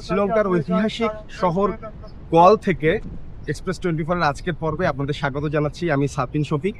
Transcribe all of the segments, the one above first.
শ্রীলঙ্কার ঐতিহাসিক শহর গল থেকে এক্সপ্রেস 24 এর আজকের পর্বে আপনাদের স্বাগত জানাচ্ছি। আমি সাপিন শফিক।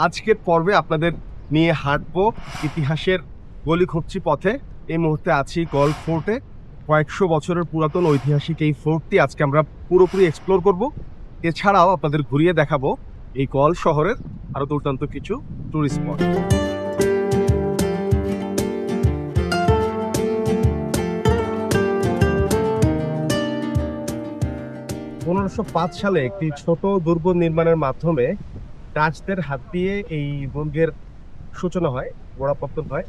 আজকের পর্বে আপনাদের নিয়ে হাঁটবো ইতিহাসের গলি খুঁজছি পথে। এই মুহূর্তে আছি গল ফোর্টে। কয়েকশো বছরের পুরাতন ঐতিহাসিক এই ফোর্টটি আজকে আমরা পুরোপুরি এক্সপ্লোর করব। এছাড়াও আপনাদের ঘুরিয়ে দেখাবো এই গল শহরের আরো দুর্দান্ত কিছু টুরিস্ট স্পট। 1505 সালে একটি ছোট দুর্গ নির্মাণের মাধ্যমে ডাচদের হাত দিয়ে এই দুর্গের সূচনা হয়, গোড়াপত্তন হয়।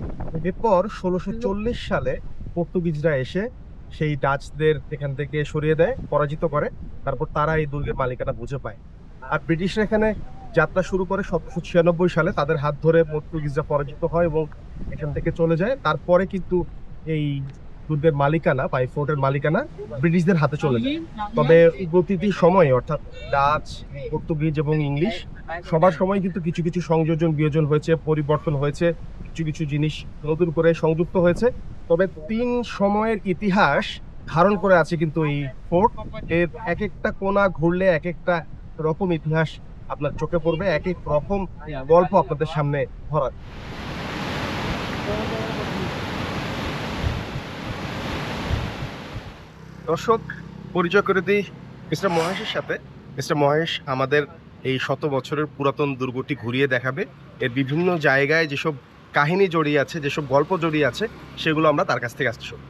এরপর 1640 সালে পর্তুগিজরা এসে সেই ডাচদের এখান থেকে সরিয়ে দেয়, পরাজিত করে। তারপর তারা এই দুর্গের মালিকানা বুঝে পায়। আর ব্রিটিশরা এখানে যাত্রা শুরু করে 1796 সালে। তাদের হাত ধরে পর্তুগিজরা পরাজিত হয় এবং এখান থেকে চলে যায়। তারপরে কিন্তু এই দুর্গের মালিকানা বা এই ফোর্টের মালিকানা ব্রিটিশদের হাতে চলে যায়। তবে প্রতিটি সময়ে অর্থাৎ ডাচ, পর্তুগিজ এবং ইংলিশ সবার সময় কিন্তু কিছু কিছু সংযোজন বিয়োজন হয়েছে, পরিবর্তন হয়েছে, কিছু কিছু জিনিস নতুন করে সংযুক্ত হয়েছে। তবে 3 সময়ের ইতিহাস ধারণ করে আছে কিন্তু এই ফোর্ট। এর এক একটা কোণা ঘুরলে এক একটা রকম ইতিহাস আপনার চোখে পড়বে, এক এক রকম গল্প আপনাদের সামনে ধরা। দর্শক, পরিচয় করে দিই মিস্টার মহেশের সাথে। মিস্টার মহেশ আমাদের এই 100 বছরের পুরাতন দুর্গটি ঘুরিয়ে দেখাবে। এর বিভিন্ন জায়গায় যেসব কাহিনী জড়িয়ে আছে, যেসব গল্প জড়িয়ে আছে, সেগুলো আমরা তার কাছ থেকে আসতে শুনি।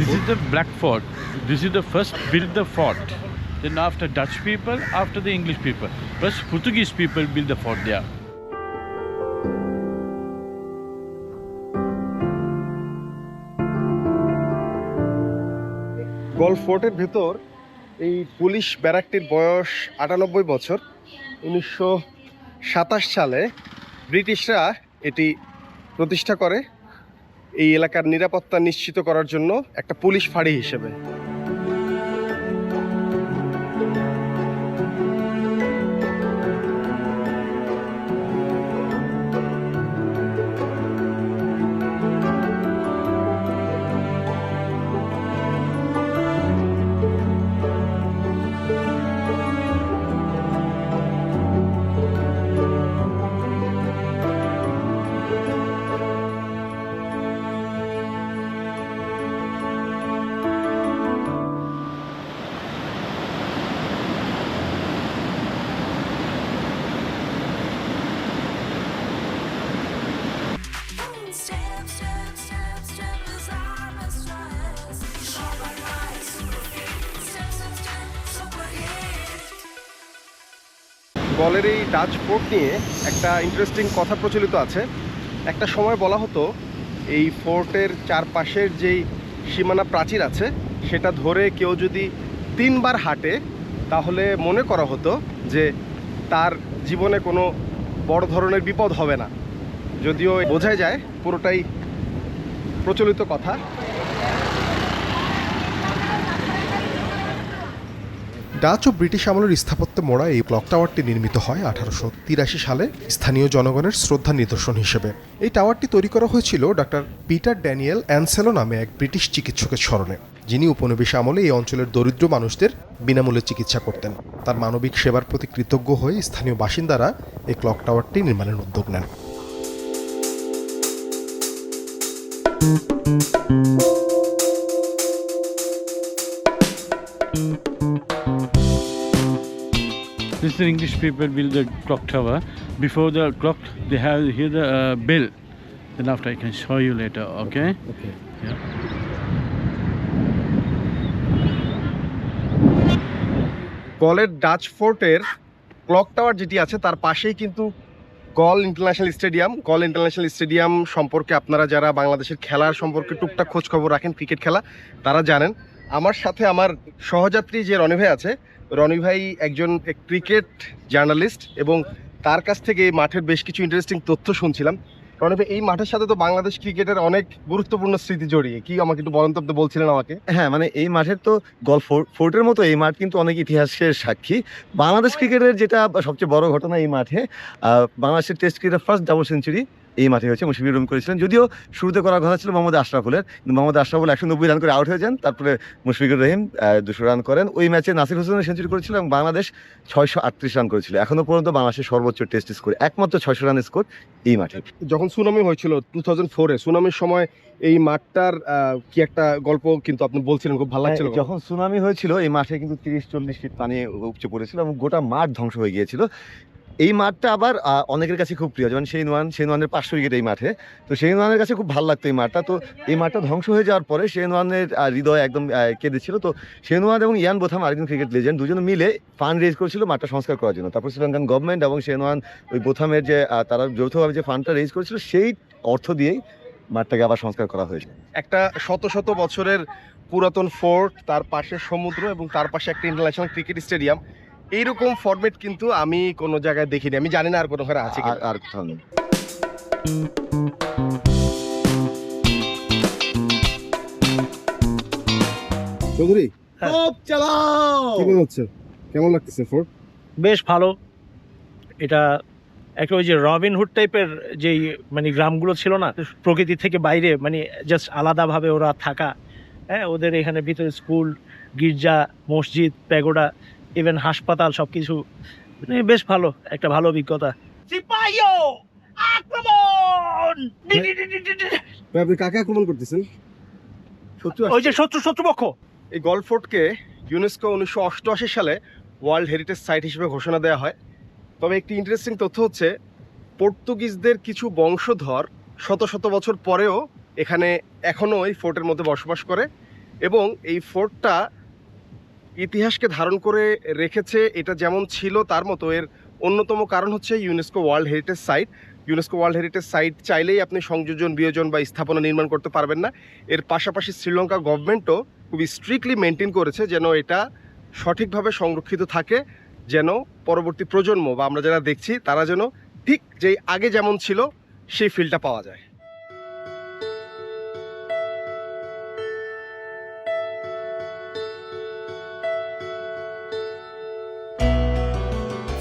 This is the Black Fort. This is the first built the fort. Then after Dutch people, after the English people. First Portuguese people built the fort there. গল ফোর্টের ভেতর এই পুলিশ ব্যারাকটির বয়স 98 বছর। 1927 সালে ব্রিটিশরা এটি প্রতিষ্ঠা করে এই এলাকার নিরাপত্তা নিশ্চিত করার জন্য একটা পুলিশ ফাঁড়ি হিসেবে। গলের এই ডাচ ফোর্ট নিয়ে একটা ইন্টারেস্টিং কথা প্রচলিত আছে। একটা সময় বলা হতো এই ফোর্টের চারপাশের যেই সীমানা প্রাচীর আছে সেটা ধরে কেউ যদি 3 বার হাঁটে তাহলে মনে করা হতো যে তার জীবনে কোনো বড় ধরনের বিপদ হবে না। যদিও বোঝাই যায় পুরোটাই প্রচলিত কথা। ডাচ ও ব্রিটিশ আমলের স্থাপত্যে মোড়া এই ক্লক টাওয়ারটি নির্মিত হয় 1883 সালে স্থানীয় জনগণের শ্রদ্ধা নিদর্শন হিসেবে। এই টাওয়ারটি তৈরি করা হয়েছিল ডক্টর পিটার ড্যানিয়েল অ্যানসেলো নামে এক ব্রিটিশ চিকিৎসকের স্মরণে, যিনি উপনিবেশ আমলে এই অঞ্চলের দরিদ্র মানুষদের বিনামূল্যে চিকিৎসা করতেন। তার মানবিক সেবার প্রতি কৃতজ্ঞ হয়ে স্থানীয় বাসিন্দারা এই ক্লক টাওয়ারটি নির্মাণের উদ্যোগ নেন। This is the English people build the clock tower. Before the clock, they have here the bell. Then after I can show you later, okay? Okay. Yeah. গলের ডাচ ফোর্টের ক্লক টাওয়ার যেটি আছে তার পাশেই কিন্তু Galle international stadium. Galle international stadium সম্পর্কে আপনারা যারা বাংলাদেশের খেলার সম্পর্কে টুকটাক খোঁজ খবর রাখেন, ক্রিকেট খেলা, তারা জানেন। আমার সাথে আমার সহযাত্রী যে রনি ভাই আছে, রনি ভাই একজন ক্রিকেট জার্নালিস্ট এবং তার কাছ থেকে মাঠের বেশ কিছু ইন্টারেস্টিং তথ্য শুনছিলাম। রনি ভাই, এই মাঠের সাথে তো বাংলাদেশ ক্রিকেটের অনেক গুরুত্বপূর্ণ স্মৃতি জড়িয়ে, কি আমাকে একটু বলেন তো, আপনি বলছিলেন আমাকে। হ্যাঁ, মানে এই মাঠের তো গল্ফ ফোর্টের মতো এই মাঠ কিন্তু অনেক ইতিহাসের সাক্ষী। বাংলাদেশ ক্রিকেটের যেটা সবচেয়ে বড় ঘটনা এই মাঠে, বাংলাদেশের টেস্ট ক্রিকেটের ফার্স্ট ডাবল সেঞ্চুরি এই মাঠে হয়েছে। মুশফিকুর রহিম করেছিলেন, যদিও শুরুতে করার কথা ছিল মোহাম্মদ আশরাফুলের, কিন্তু মোহাম্মদ আশরাফুল 190 রান করে আউট হয়ে যান। তারপরে মুশফিকুর রহিম 200 রান করেন। ওই ম্যাচে নাসির হোসেনের সেঞ্চুরি করেছিল এবং বাংলাদেশ 638 রান করেছিল। এখনো পর্যন্ত বাংলাদেশের সর্বোচ্চ টেস্ট স্কোর, একমাত্র 600 রানের স্কোর এই মাঠে। যখন সুনামি হয়েছিল 2004-এ, সুনামির সময় এই মাঠটার কি একটা গল্প কিন্তু আপনি বলছিলেন, খুব ভালো লাগছিল। যখন সুনামি হয়েছিল এই মাঠে কিন্তু 30-40 ফিট পানি উপচে পড়েছিল এবং গোটা মাঠ ধ্বংস হয়ে গিয়েছিল। এই মাঠটা আবার অনেকের কাছে খুব প্রিয়, যেমন শেনওয়ানের 500 উইকেট এই মাঠে। তো শেনওয়ানের কাছে খুব ভালো লাগতো এই মাঠটা। তো এই মাঠটা ধ্বংস হয়ে যাওয়ার পরে শেনওয়ানের হৃদয় একদম কেঁদেছিল। তো শেনওয়ান এবং ইয়ান বোথাম, আরেকজন ক্রিকেট লেজেন্ড, দুজনে মিলে ফান্ড রেজ করেছিল মাঠটা সংস্কার করার জন্য। তারপর শ্রীলঙ্কান গভর্নমেন্ট এবং শেনওয়ান ওই বোথামের যে তারা যৌথভাবে যে ফান্ডটা রেজ করেছিল, সেই অর্থ দিয়েই মাঠটাকে আবার সংস্কার করা হয়েছে। একটা শত শত বছরের পুরাতন ফোর্ট, তার পাশে সমুদ্র এবং তার পাশে একটা ইন্টারন্যাশনাল ক্রিকেট স্টেডিয়াম, এইরকম ফরম্যাট কিন্তু আমি কোনো জায়গায় দেখিনি। আমি জানি না আর কোনো ঘরে আছে কিনা। আর কোথাও নেই। চৌধুরী, হ্যাঁ। কি মনে হচ্ছে, কেমন লাগতেছে ফোর্ট? বেশ ভালো। এটা একটা ওই যে রবিনহুড টাইপের যেই মানে গ্রামগুলো ছিল না, প্রকৃতি থেকে বাইরে, মানে জাস্ট আলাদাভাবে ওরা থাকা। হ্যাঁ, ওদের এখানে ভিতরে স্কুল, গির্জা, মসজিদ, প্যাগোডা, ইভেন হাসপাতাল, সব কিছু মানে বেশ ভালো, একটা ভালো অভিজ্ঞতা। আপনি কাকে আক্রমণ করতেছেন? ওই যে শত্রুপক্ষ। এই গল্ফ ফোর্টকে ইউনেস্কো 1988 সালে ওয়ার্ল্ড হেরিটেজ সাইট হিসেবে ঘোষণা দেওয়া হয়। তবে একটি ইন্টারেস্টিং তথ্য হচ্ছে, পর্তুগিজদের কিছু বংশধর শত শত বছর পরেও এখানে এখনও এই ফোর্টের মধ্যে বসবাস করে এবং এই ফোর্টটা ইতিহাসকে ধারণ করে রেখেছে। এটা যেমন ছিল তার মতো এর অন্যতম কারণ হচ্ছে UNESCO world heritage site. UNESCO world heritage site চাইলেই আপনি সংযোজন, বিয়োজন বা স্থাপনা নির্মাণ করতে পারবেন না। এর পাশাপাশি শ্রীলঙ্কা গভর্নমেন্টও খুবই স্ট্রিক্টলি মেনটেন করেছে যেন এটা সঠিকভাবে সংরক্ষিত থাকে, যেন পরবর্তী প্রজন্ম বা আমরা যারা দেখছি তারা যেন ঠিক যেই আগে যেমন ছিল সেই ফিলটা পাওয়া যায়।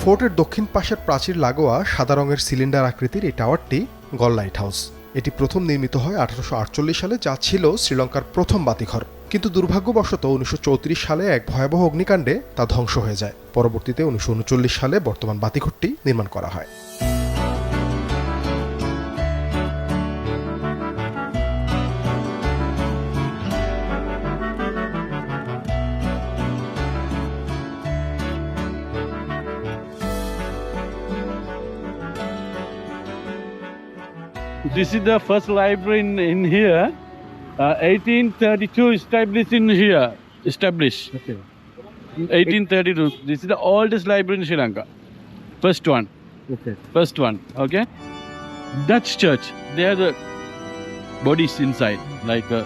ফোর্টের দক্ষিণ পাশের প্রাচীর লাগোয়া সাদা রঙের সিলিন্ডার আকৃতির এই টাওয়ারটি গল লাইট হাউস। এটি প্রথম নির্মিত হয় 1848 সালে, যা ছিল শ্রীলঙ্কার প্রথম বাতিঘর। কিন্তু দুর্ভাগ্যবশত 1934 সালে এক ভয়াবহ অগ্নিকাণ্ডে তা ধ্বংস হয়ে যায়। পরবর্তীতে 1939 সালে বর্তমান বাতিঘরটি নির্মাণ করা হয়। This is the first library in here. 1832 established in here. Established. Okay. 1832. This is the oldest library in Sri Lanka. First one. Okay. First one. Okay. Dutch church. They are the bodies inside, like a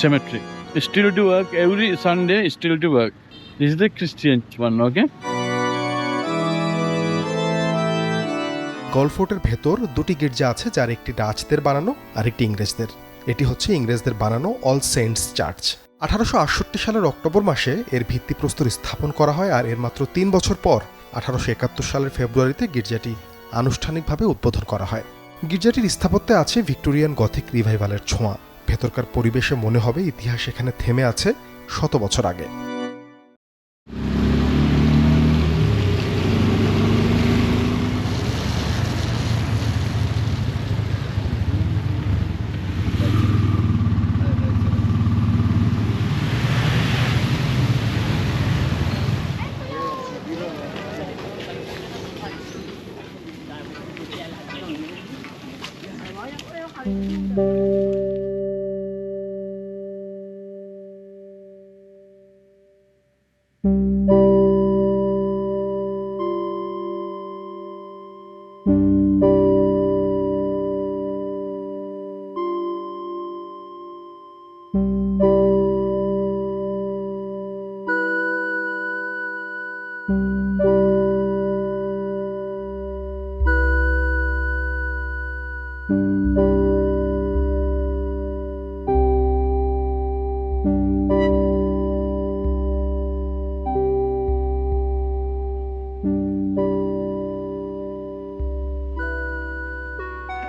cemetery. Still to work every Sunday. Still to work. This is the Christian one. Okay. Galle ফোর্টের ভেতর দুটি গির্জা আছে, যার একটি ডাচদের বানানো আর একটি ইংরেজদের। এটি হচ্ছে ইংরেজদের বানানো অল সেন্টস চার্চ। 1868 সালের অক্টোবর মাসে এর ভিত্তিপ্রস্তর স্থাপন করা হয় আর এর মাত্র 3 বছর পর 1871 সালের ফেব্রুয়ারিতে গির্জাটি আনুষ্ঠানিকভাবে উদ্বোধন করা হয়। গির্জাটির স্থাপত্যে আছে ভিক্টোরিয়ান গথিক রিভাইভালের ছোঁয়া। ভেতরকার পরিবেশে মনে হবে ইতিহাস এখানে থেমে আছে শত বছর আগে।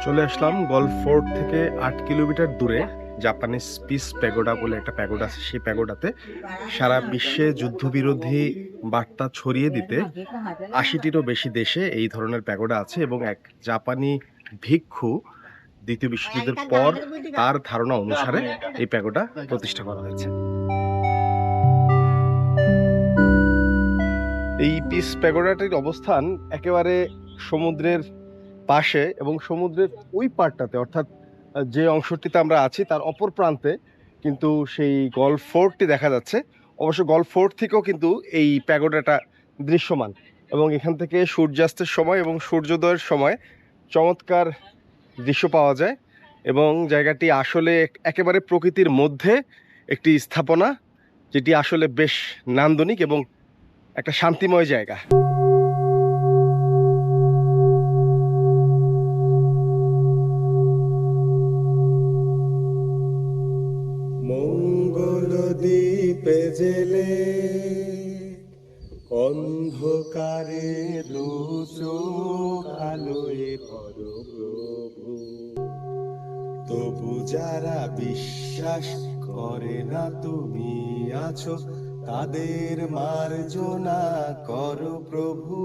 চলে আসলাম গলফ ফোর্ট থেকে 8 কিলোমিটার দূরে জাপানিজ পিস প্যাগোডা বলে একটা প্যাগোডা আছে। সেই প্যাগোডাতে সারা বিশ্বে যুদ্ধবিরোধী বার্তা ছড়িয়ে দিতে 80টিরও বেশি দেশে এই ধরনের প্যাগোডা আছে এবং এক জাপানি ভিক্ষু দ্বিতীয় বিশ্বযুদ্ধের পর তার ধারণা অনুসারে এই প্যাগোডা প্রতিষ্ঠা করা হয়েছে। এই পিস প্যাগোডাটির অবস্থান একেবারে সমুদ্রের পাশে এবং সমুদ্রের ওই পাড়টাতে, অর্থাৎ যে অংশটিতে আমরা আছি তার অপর প্রান্তে কিন্তু সেই গলফ ফোর্টটি দেখা যাচ্ছে। অবশ্য গলফ ফোর্ট থেকেও কিন্তু এই প্যাগোডাটা দৃশ্যমান এবং এখান থেকে সূর্যাস্তের সময় এবং সূর্যোদয়ের সময় চমৎকার দৃশ্য পাওয়া যায় এবং জায়গাটি আসলে একেবারে প্রকৃতির মধ্যে একটি স্থাপনা, যেটি আসলে বেশ নান্দনিক এবং একটা শান্তিময় জায়গা। মঙ্গল দ্বীপে জেলে অন্ধকারে দুচোখ আলোয় করো প্রভু, তবু যারা বিশ্বাস করে না তুমি আছো তাদের মার্জনা করো প্রভু।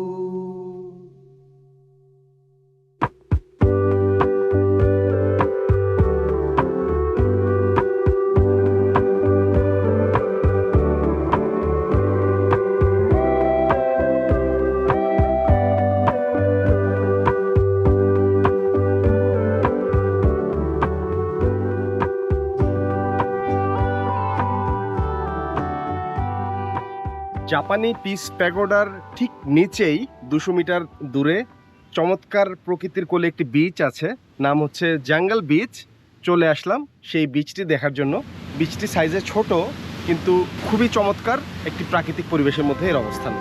জাপানি পিস প্যাগোডার ঠিক নিচেই 200 মিটার দূরে চমৎকার প্রকৃতির কোলে একটি বিচ আছে, নাম হচ্ছে জাঙ্গল বিচ। চলে আসলাম সেই বিচটি দেখার জন্য। বিচটি সাইজে ছোট কিন্তু খুবই চমৎকার একটি প্রাকৃতিক পরিবেশের মধ্যে এর অবস্থান।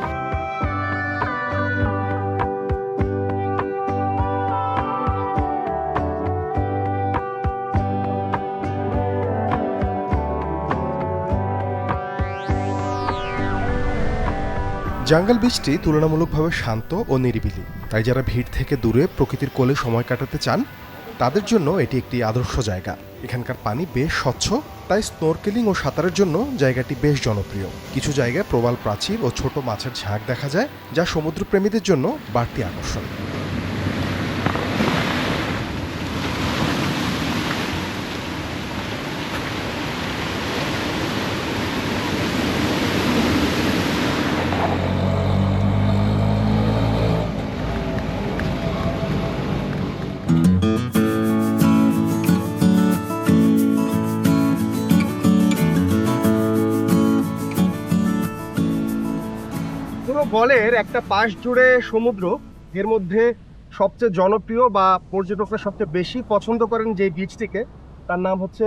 জাঙ্গল বিচটি তুলনামূলকভাবে শান্ত ও নিরিবিলি, তাই যারা ভিড় থেকে দূরে প্রকৃতির কোলে সময় কাটাতে চান তাদের জন্য এটি একটি আদর্শ জায়গা। এখানকার পানি বেশ স্বচ্ছ, তাই স্নোরকেলিং ও সাঁতারের জন্য জায়গাটি বেশ জনপ্রিয়। কিছু জায়গায় প্রবাল প্রাচীর ও ছোট মাছের ঝাঁক দেখা যায়, যা সমুদ্রপ্রেমীদের জন্য বাড়তি আকর্ষণ। পুরো গলের একটা পাশ জুড়ে সমুদ্র। এর মধ্যে সবচেয়ে জনপ্রিয় বা পর্যটকরা সবচেয়ে বেশি পছন্দ করেন যে বিচটিকে, তার নাম হচ্ছে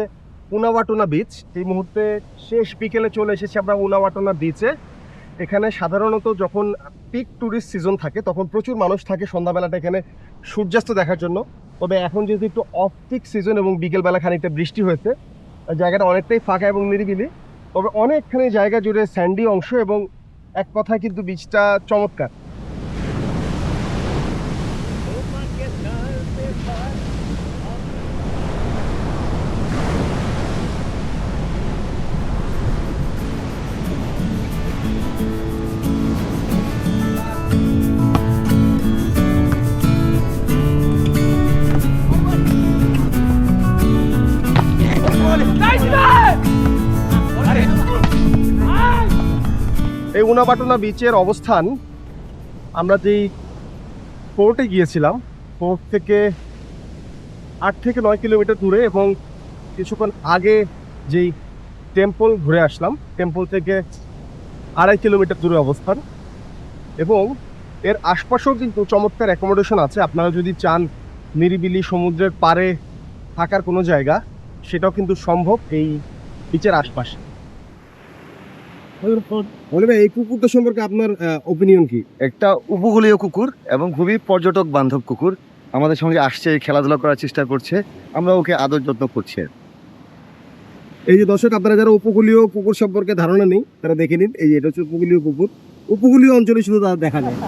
উনাওয়াটুনা বিচ। এই মুহূর্তে শেষ বিকেলে চলে এসেছি আমরা উনাওয়াটুনা বিচে। এখানে সাধারণত যখন পিক ট্যুরিস্ট সিজন থাকে তখন প্রচুর মানুষ থাকে সন্ধ্যাবেলাটা এখানে সূর্যাস্ত দেখার জন্য। তবে এখন যেহেতু একটু অফ পিক সিজন এবং বিকেলবেলা খানিকটা বৃষ্টি হয়েছে, জায়গাটা অনেকটাই ফাঁকা এবং নিরিবিলি। তবে অনেকখানি জায়গা জুড়ে স্যান্ডি অংশ এবং এক কথায় কিন্তু বিচটা চমৎকার। এই উনাওয়াটুনা বিচের অবস্থান, আমরা যেই পোর্টে গিয়েছিলাম পোর্ট থেকে 8 থেকে 9 কিলোমিটার দূরে এবং কিছুক্ষণ আগে যেই টেম্পল ঘুরে আসলাম, টেম্পল থেকে 2.5 কিলোমিটার দূরে অবস্থান। এবং এর আশপাশেও কিন্তু চমৎকার অ্যাকোমোডেশন আছে। আপনারা যদি চান নিরিবিলি সমুদ্রের পাড়ে থাকার কোনো জায়গা, সেটাও কিন্তু সম্ভব এই বিচের আশপাশে। এই কুকুরটা সম্পর্কে আপনার ওপিনিয়ন কি? একটা উপকূলীয় কুকুর এবং খুবই পর্যটক বান্ধব কুকুর। আমাদের সঙ্গে আসছে, খেলাধুলা করার চেষ্টা করছে, আমরা ওকে আদর যত্ন করছি। এই যে দর্শক, আপনারা যারা উপকূলীয় কুকুর সম্পর্কে ধারণা নেই তারা দেখে নিন। এই যে এটা হচ্ছে উপকূলীয় কুকুর। উপকূলীয় অঞ্চলে শুধু তারা দেখা যায়।